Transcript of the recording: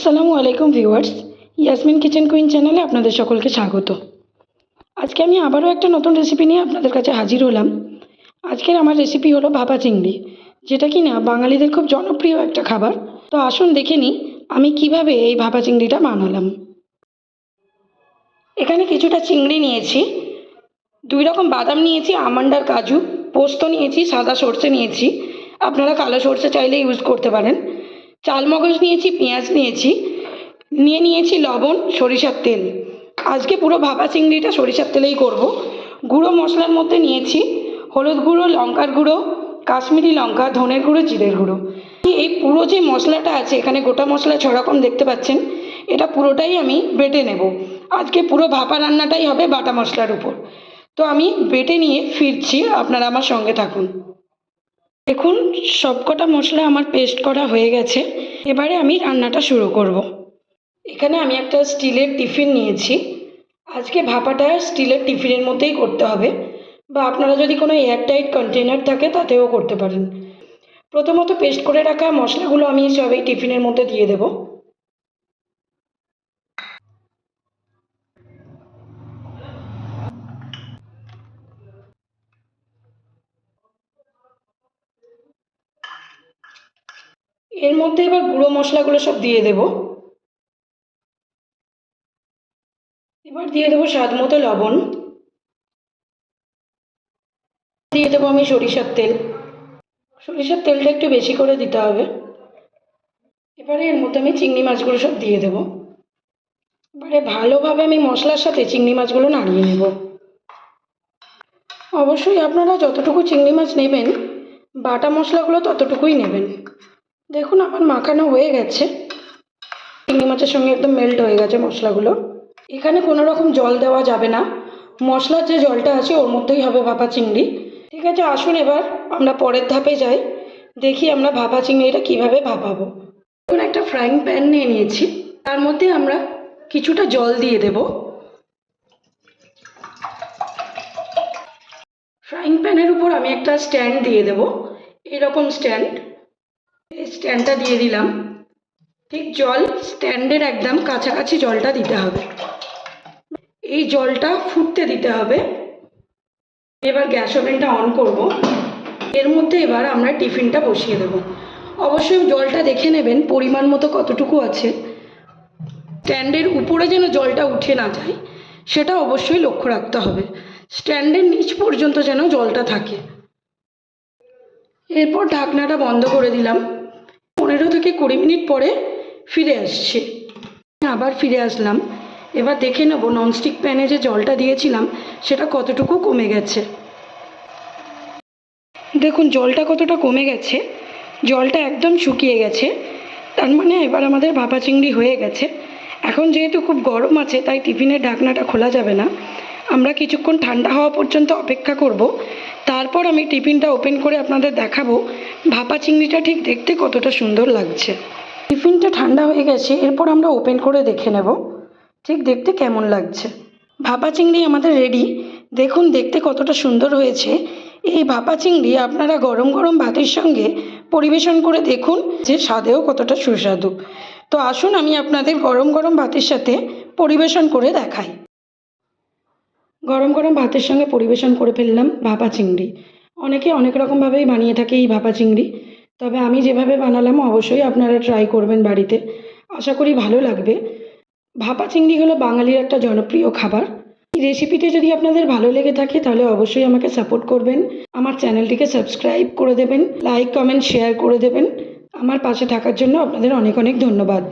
আসসালামু আলাইকুম viewers, Yasmin kitchen queen চ্যানেলে আপনাদের সকলকে স্বাগত। আজকে আমি আবারও একটা নতুন রেসিপি নিয়ে আপনাদের কাছে হাজির হলাম। আজকের আমার রেসিপি হলো ভাপা চিংড়ি, যেটা কিনা বাঙালিদের খুব জনপ্রিয় একটা খাবার। তো আসুন দেখে নিই আমি কিভাবে এই ভাপা চিংড়িটা বানালাম। এখানে কিছুটা চিংড়ি নিয়েছি, 2 রকম বাদাম নিয়েছি, আমন্ড আর কাজু, পোস্ত নিয়েছি, সাদা সর্ষে নিয়েছি, আপনারা কালো সর্ষে চাইলে ইউজ করতে পারেন, চালমগজ নিয়েছি, পেঁয়াজ নিয়েছি লবণ, সরিষার তেল। আজকে পুরো ভাপা চিংড়িটা সরিষার তেলেই করব। গুঁড়ো মশলার মধ্যে নিয়েছি হলুদ গুঁড়ো, লঙ্কার গুঁড়ো, কাশ্মীরি লঙ্কা, ধনের গুঁড়ো, জিরের গুঁড়ো। এই পুরো যে মশলাটা আছে, এখানে গোটা মশলা 6 রকম দেখতে পাচ্ছেন, এটা পুরোটাই আমি বেটে নেব। আজকে পুরো ভাপা রান্নাটাই হবে বাটা মশলার উপর। তো আমি বেটে নিয়ে ফিরছি, আপনারা আমার সঙ্গে থাকুন। দেখুন, সবকটা মশলা আমার পেস্ট করা হয়ে গেছে। এবারে আমি রান্নাটা শুরু করব। এখানে আমি একটা স্টিলের টিফিন নিয়েছি। আজকে ভাপাটা স্টিলের টিফিনের মধ্যেই করতে হবে, বা আপনারা যদি কোনো এয়ারটাইট কন্টেনার থাকে তাতেও করতে পারেন। প্রথমত পেস্ট করে রাখা মশলাগুলো আমি সব এই টিফিনের মধ্যে দিয়ে দেব। এর মধ্যে এবার গুঁড়ো মশলাগুলো সব দিয়ে দেব। এবার দিয়ে দেবো স্বাদ মতো লবণ, দিয়ে দেবো আমি সরিষার তেল। সরিষার তেলটা একটু বেশি করে দিতে হবে। এবারে এর মধ্যে আমি চিংড়ি মাছগুলো সব দিয়ে দেবো। এবারে ভালোভাবে আমি মশলার সাথে চিংড়ি মাছগুলো নাড়িয়ে নেব। অবশ্যই আপনারা যতটুকু চিংড়ি মাছ নেবেন, বাটা মশলাগুলো ততটুকুই নেবেন। দেখুন, আমার মাখানো হয়ে গেছে, চিংড়ি মাছের সঙ্গে একদম মেল্ট হয়ে গেছে মশলাগুলো। এখানে কোনো রকম জল দেওয়া যাবে না, মশলার যে জলটা আছে ওর মধ্যেই হবে ভাপা চিংড়ি। ঠিক আছে, আসুন এবার আমরা পরের ধাপে যাই, দেখি আমরা ভাপা চিংড়িটা কীভাবে ভাপাবো। এখন একটা ফ্রাইং প্যান নিয়ে নিয়েছি, তার মধ্যে আমরা কিছুটা জল দিয়ে দেব। ফ্রাইং প্যানের উপর আমি একটা স্ট্যান্ড দিয়ে দেব, এরকম স্ট্যান্ড। এই স্ট্যান্ডটা দিয়ে দিলাম। ঠিক জল স্ট্যান্ডের একদম কাছাকাছি জলটা দিতে হবে। এই জলটা ফুটতে দিতে হবে। এবার গ্যাস ওভেনটা অন করব। এর মধ্যে এবার আমরা টিফিনটা বসিয়ে দেব। অবশ্যই জলটা দেখে নেবেন পরিমাণ মতো কতটুকু আছে। স্ট্যান্ডের উপরে যেন জলটা উঠে না যায়, সেটা অবশ্যই লক্ষ্য রাখতে হবে। স্ট্যান্ডের নিচ পর্যন্ত যেন জলটা থাকে। এরপর ঢাকনাটা বন্ধ করে দিলাম। 15 থেকে 20 মিনিট পরে ফিরে আসছি। আবার ফিরে আসলাম। এবার দেখে নেব ননস্টিক প্যানে যে জলটা দিয়েছিলাম সেটা কতটুকু কমে গেছে। দেখুন জলটা কতটা কমে গেছে, জলটা একদম শুকিয়ে গেছে। তার মানে এবার আমাদের ভাপা চিংড়ি হয়ে গেছে। এখন যেহেতু খুব গরম আছে, তাই টিফিনের ঢাকনাটা খোলা যাবে না। আমরা কিছুক্ষণ ঠান্ডা হওয়া পর্যন্ত অপেক্ষা করব। তারপর আমি টিফিনটা ওপেন করে আপনাদের দেখাবো ভাপা চিংড়িটা ঠিক দেখতে কতটা সুন্দর লাগছে। টিফিনটা ঠান্ডা হয়ে গেছে, এরপর আমরা ওপেন করে দেখে নেব ঠিক দেখতে কেমন লাগছে। ভাপা চিংড়ি আমাদের রেডি। দেখুন দেখতে কতটা সুন্দর হয়েছে। এই ভাপা চিংড়ি আপনারা গরম গরম ভাতের সঙ্গে পরিবেশন করে দেখুন যে স্বাদেও কতটা সুস্বাদু। তো আসুন আমি আপনাদের গরম গরম ভাতের সাথে পরিবেশন করে দেখাই। গরম গরম ভাতের সঙ্গে পরিবেশন করে ফেললাম ভাপা চিংড়ি। অনেকে অনেক রকমভাবেই বানিয়ে থাকে এই ভাপা চিংড়ি, তবে আমি যেভাবে বানালাম অবশ্যই আপনারা ট্রাই করবেন বাড়িতে। আশা করি ভালো লাগবে। ভাপা চিংড়ি হলো বাঙালির একটা জনপ্রিয় খাবার। এই রেসিপিটি যদি আপনাদের ভালো লেগে থাকে তাহলে অবশ্যই আমাকে সাপোর্ট করবেন, আমার চ্যানেলটিকে সাবস্ক্রাইব করে দেবেন, লাইক কমেন্ট শেয়ার করে দেবেন। আমার পাশে থাকার জন্য আপনাদের অনেক অনেক ধন্যবাদ।